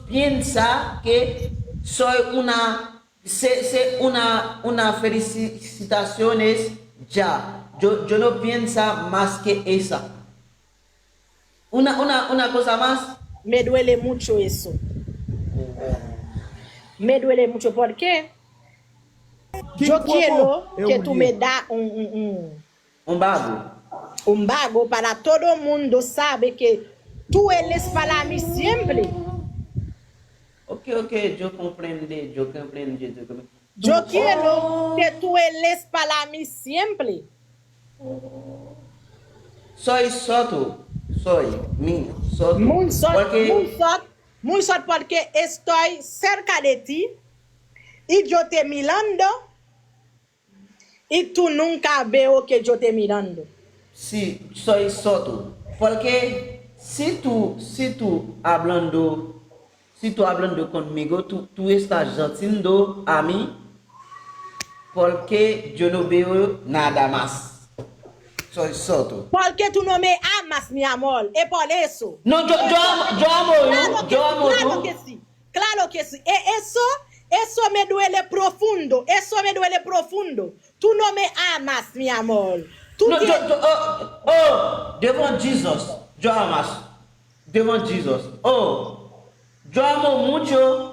piensa que soy una felicitaciones ya. Yo no pienso más que esa. Una cosa más. Me duele mucho eso. Me duele mucho porque yo quiero que tú me das Un bago. un vago para todo el mundo sabe que tú eres para mí siempre. Ok, yo comprendo. Yo quiero que tú eres para mí siempre. Soy soto. Soy mi soto. Muy Porque sot porque estoy cerca de ti y yo te mirando y tú nunca veo que yo te mirando. sí, soy soto. Porque si tú hablando conmigo, tú estás latiendo a mí porque yo no veo nada más. Soy soto. Porque tú no me amas, mi amor. Es por eso. No, yo amo Claro tú. que sí. Claro que sí. Eso me duele profundo. Eso me duele profundo. Tú no me amas, mi amor. Tú No, tienes... devant Jesus, yo amas. Devant Jesus. Oh, yo amo mucho